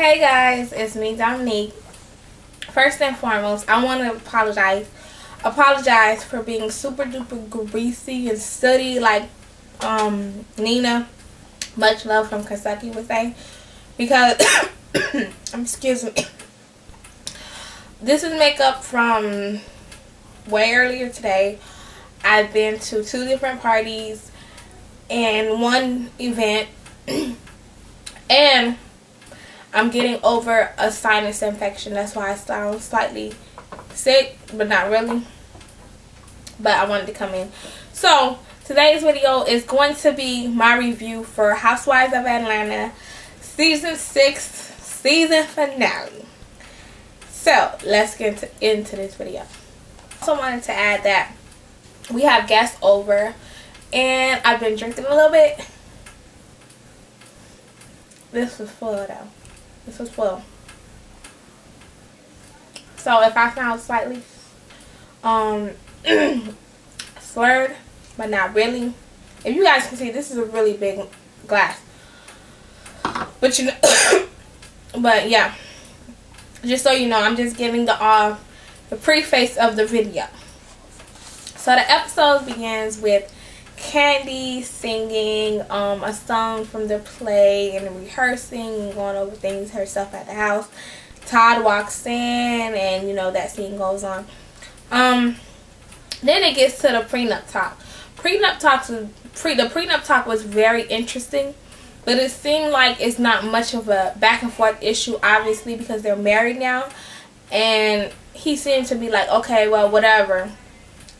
Hey guys, it's me, Dominique. First and foremost, I want to apologize for being super duper greasy and sooty like Nina, much love from Kentucky, would say, because excuse me, this is makeup from way earlier today. I've been to 2 different parties and 1 event and I'm getting over a sinus infection. That's why I sound slightly sick, but not really. But I wanted to come in. So, today's video is going to be my review for Housewives of Atlanta Season 6 season finale. So, let's get into this video. Also wanted to add that we have guests over and I've been drinking a little bit. This was full though. This was full. So if I sound slightly slurred, but not really. If you guys can see, this is a really big glass. But you know, but yeah. Just so you know, I'm just giving the preface of the video. So the episode begins with Candy singing a song from the play and rehearsing and going over things herself at the house. Todd walks in and you know that scene goes on. Then it gets to the prenup talk. The prenup talk was very interesting, but it seemed like it's not much of a back and forth issue, obviously, because they're married now, and he seemed to be like, okay, well, whatever.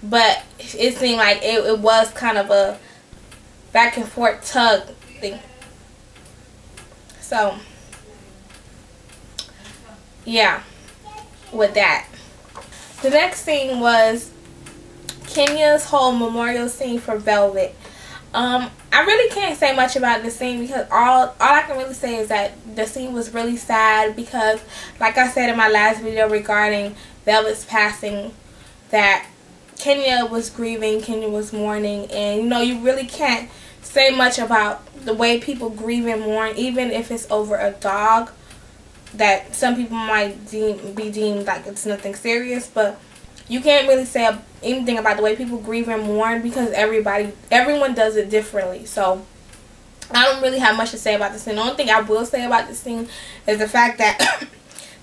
But it seemed like it was kind of a back and forth tug thing. So, yeah, with that. The next scene was Kenya's whole memorial scene for Velvet. I really can't say much about the scene because all I can really say is that the scene was really sad because, like I said in my last video regarding Velvet's passing, that Kenya was grieving, Kenya was mourning, and you know, you really can't say much about the way people grieve and mourn, even if it's over a dog that some people might be deemed like it's nothing serious, but you can't really say anything about the way people grieve and mourn because everyone does it differently. So I don't really have much to say about this scene. The only thing I will say about this scene is the fact that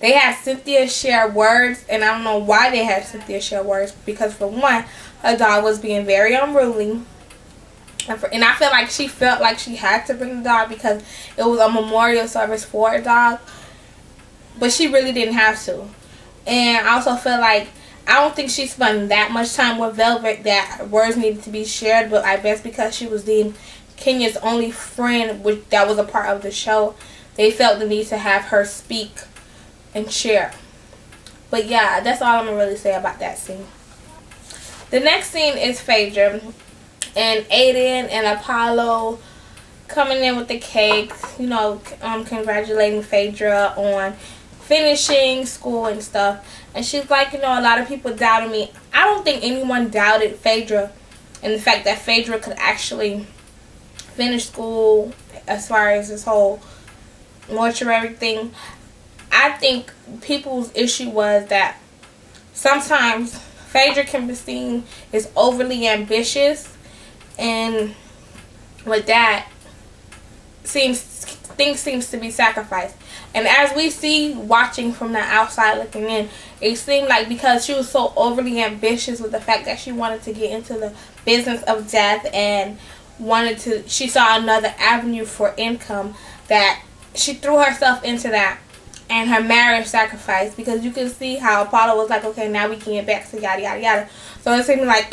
they had Cynthia share words, and I don't know why they had Cynthia share words, because for one, her dog was being very unruly, and I feel like she felt like she had to bring the dog because it was a memorial service for a dog, but she really didn't have to. And I also feel like I don't think she spent that much time with Velvet that words needed to be shared, but I guess because she was deemed Kenya's only friend, that was a part of the show, they felt the need to have her speak and share. But yeah, that's all I'm gonna really say about that scene. The next scene is Phaedra and Aiden and Apollo coming in with the cake, you know, congratulating Phaedra on finishing school and stuff. And she's like, you know, a lot of people doubted me. I don't think anyone doubted Phaedra and the fact that Phaedra could actually finish school as far as this whole mortuary thing. I think people's issue was that sometimes Phaedra can be seen as overly ambitious, and with that, things seems to be sacrificed. And as we see watching from the outside looking in, it seemed like because she was so overly ambitious with the fact that she wanted to get into the business of death and she saw another avenue for income, that she threw herself into that. And her marriage sacrifice, because you can see how Apollo was like, okay, now we can get back to yada yada yada. So it seems like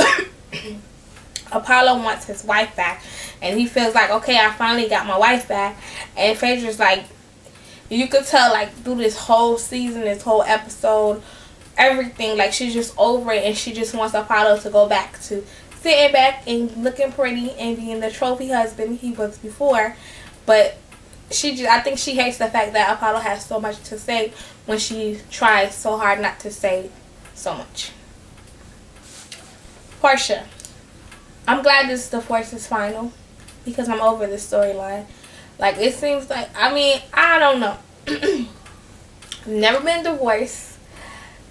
Apollo wants his wife back, and he feels like, okay, I finally got my wife back. And Phaedra's like, you could tell like through this whole season, this whole episode, everything, like she's just over it, and she just wants Apollo to go back to sitting back and looking pretty and being the trophy husband he was before. But I think she hates the fact that Apollo has so much to say when she tries so hard not to say so much. Portia. I'm glad this is the Force's final because I'm over this storyline. Like, it seems like, I mean, I don't know. Never been divorced.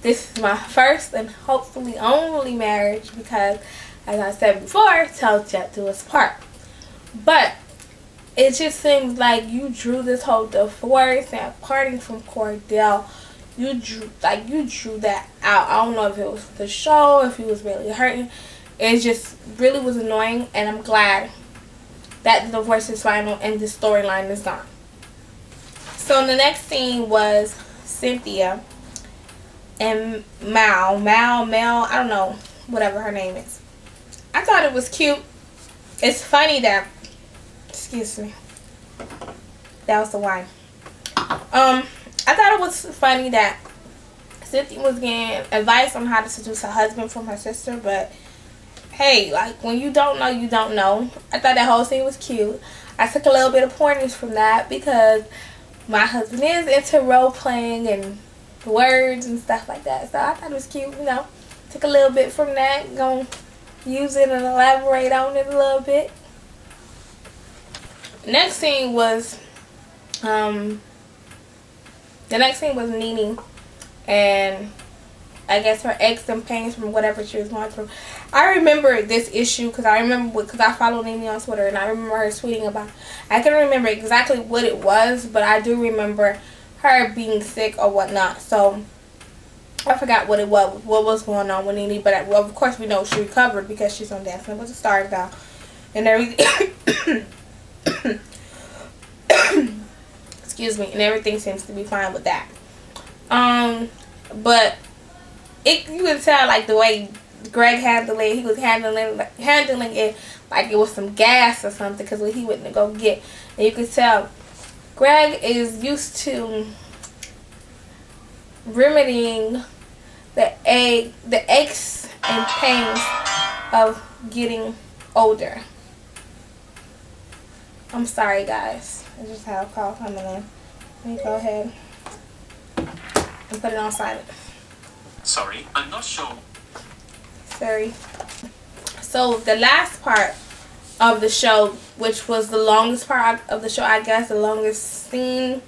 This is my first and hopefully only marriage because, as I said before, till death do us part. But it just seems like you drew this whole divorce and parting from Cordell. You drew that out. I don't know if it was the show, if he was really hurting. It just really was annoying, and I'm glad that the divorce is final and the storyline is gone. So the next scene was Cynthia and Mel, I don't know, whatever her name is. I thought it was cute. It's funny that, excuse me, that was the wine. I thought it was funny that Cynthia was getting advice on how to seduce her husband from her sister, but hey, like, when you don't know, you don't know. I thought that whole scene was cute. I took a little bit of pointers from that because my husband is into role playing and words and stuff like that. So I thought it was cute, you know. Took a little bit from that, gonna use it and elaborate on it a little bit. Next scene was Nene, and I guess her ex and pains from whatever she was going through. I remember this issue because I follow Nene on Twitter, and I remember her tweeting about. I can't remember exactly what it was, but I do remember her being sick or whatnot. So I forgot what was going on with Nene, but of course we know she recovered because she's on Dancing with the Stars now, and everything. Excuse me, and everything seems to be fine with that. But you could tell, like, the way Greg handled it, he was handling it like it was some gas or something, because when he went to go get, and you could tell Greg is used to remedying the aches and pains of getting older. I'm sorry, guys. I just had a call coming in. Let me go ahead and put it on silent. Sorry, I'm not sure. Sorry. So the last part of the show, which was the longest part of the show, I guess the longest scene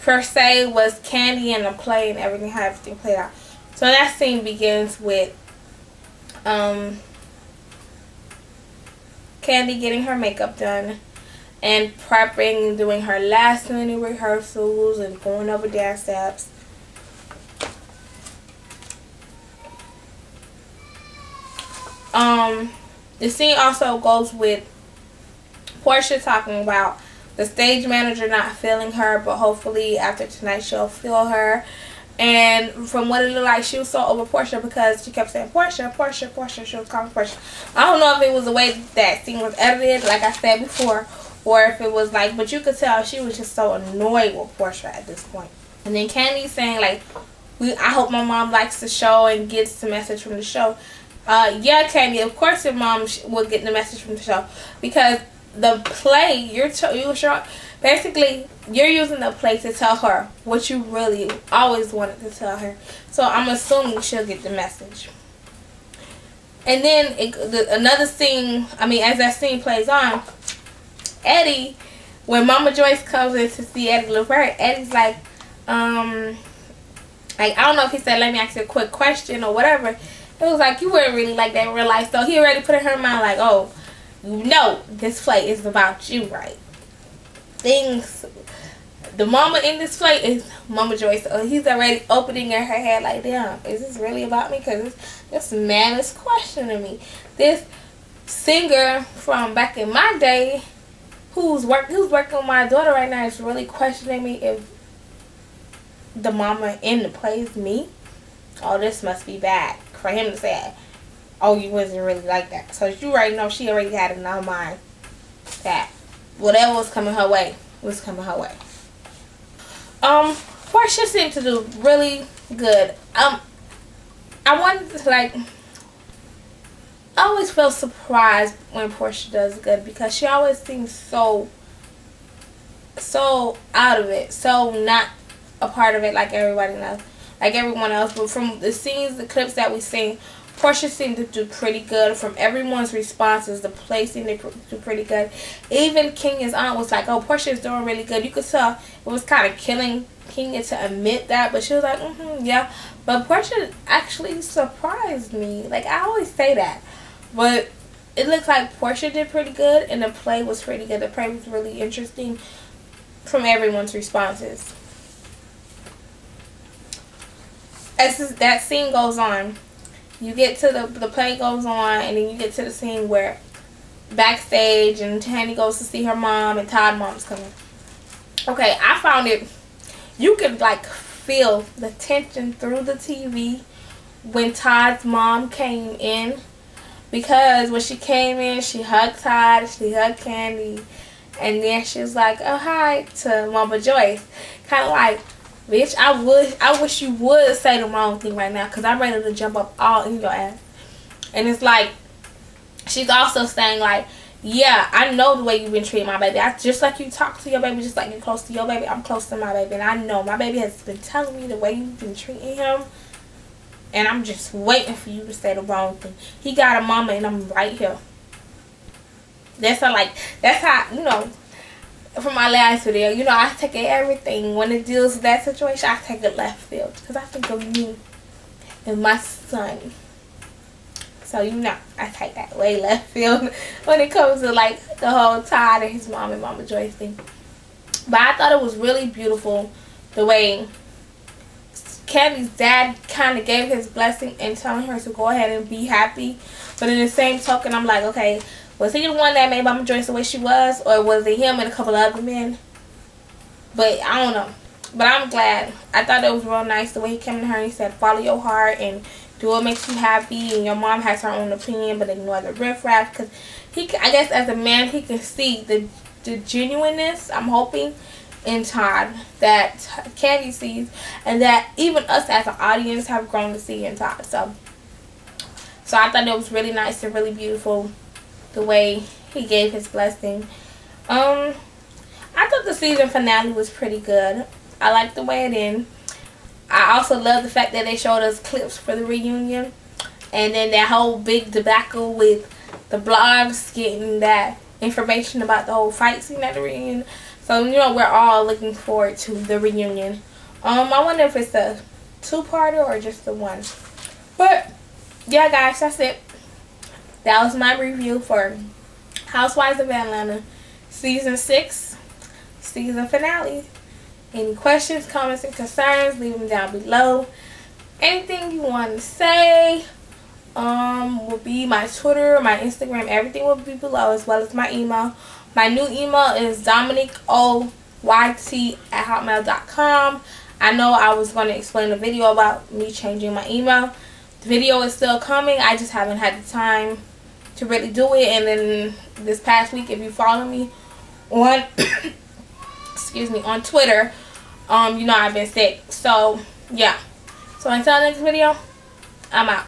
per se, was Candy and the play and everything, how everything played out. So that scene begins with Candy getting her makeup done and prepping and doing her last minute rehearsals and going over dance steps. The scene also goes with Portia talking about the stage manager not feeling her, but hopefully after tonight she'll feel her. And from what it looked like, she was so over Portia because she kept saying Portia, Portia, Portia. She was calling Portia. I don't know if it was the way that scene was edited, like I said before, or if it was like, but you could tell she was just so annoyed with Portia at this point. And then Candy saying, like, I hope my mom likes the show and gets the message from the show. Yeah, Candy, of course your mom will get the message from the show, because the play, basically you're using the play to tell her what you really always wanted to tell her. So I'm assuming she'll get the message. And then another scene, as that scene plays on, Eddie, when Mama Joyce comes in to see Eddie LeVert, Eddie's like, I don't know if he said, let me ask you a quick question or whatever. It was like, you weren't really like that in real life. So he already put in her mind, like, oh, you know this play is about you, right? The mama in this play is Mama Joyce. So he's already opening in her head like, damn, is this really about me? Because this man is questioning me. This singer from back in my day who's working with my daughter right now is really questioning me if the mama in the play is me. Oh, this must be bad for him to say, oh, you wasn't really like that. So you already know she already had in her mind that whatever was coming her way was coming her way. Portia seemed to do really good. I wanted to, like, I always feel surprised when Portia does good because she always seems so out of it, so not a part of it like everyone else. But from the scenes, the clips that we seen Portia seemed to do pretty good. From everyone's responses, the play seemed to do pretty good. Even Kenya's aunt was like, oh, Portia's doing really good. You could tell it was kind of killing Kenya to admit that, but she was like, yeah. But Portia actually surprised me. Like, I always say that. But it looks like Portia did pretty good, and the play was pretty good. The play was really interesting from everyone's responses. As that scene goes on, you get to the play goes on, and then you get to the scene where backstage and Tanny goes to see her mom and Todd's mom's coming. Okay, I found it, you could like feel the tension through the TV when Todd's mom came in, because when she came in, she hugged Todd, she hugged Candy, and then she was like, oh hi to Mama Joyce, kind of like, bitch, I wish you would say the wrong thing right now, because I'm ready to jump up all in your ass. And it's like, she's also saying like, yeah, I know the way you've been treating my baby. Just like you talk to your baby, just like you're close to your baby, I'm close to my baby. And I know my baby has been telling me the way you've been treating him. And I'm just waiting for you to say the wrong thing. He got a mama and I'm right here. That's how, you know, from my last video, you know, I take everything. When it deals with that situation, I take it left field. Because I think of me and my son. So, you know, I take that way left field when it comes to, like, the whole Todd and his mom and Mama Joyce thing. But I thought it was really beautiful the way Candy's dad kind of gave his blessing and telling her to go ahead and be happy. But in the same token, I'm like, okay, was he the one that made Mama Joyce the way she was? Or was it him and a couple of other men? But I don't know. But I'm glad. I thought it was real nice the way he came to her and he said, follow your heart and do what makes you happy. And your mom has her own opinion, but ignore the riffraff. Because I guess as a man, he can see the genuineness, I'm hoping, in Todd that Candy sees. And that even us as an audience have grown to see in Todd. So I thought it was really nice and really beautiful the way he gave his blessing. I thought the season finale was pretty good. I liked the way it ended. I also love the fact that they showed us clips for the reunion. And then that whole big debacle with the blogs getting that information about the whole fight scene at the reunion. So, you know, we're all looking forward to the reunion. I wonder if it's a two-parter or just the one. But, yeah, guys, that's it. That was my review for Housewives of Atlanta Season 6, Season Finale. Any questions, comments, and concerns, leave them down below. Anything you want to say will be my Twitter, my Instagram, everything will be below, as well as my email. My new email is dominicoyt@hotmail.com. I know I was going to explain a video about me changing my email. The video is still coming. I just haven't had the time to really do it. And then this past week, if you follow me on excuse me, on Twitter, you know I've been sick. So yeah. So until next video, I'm out.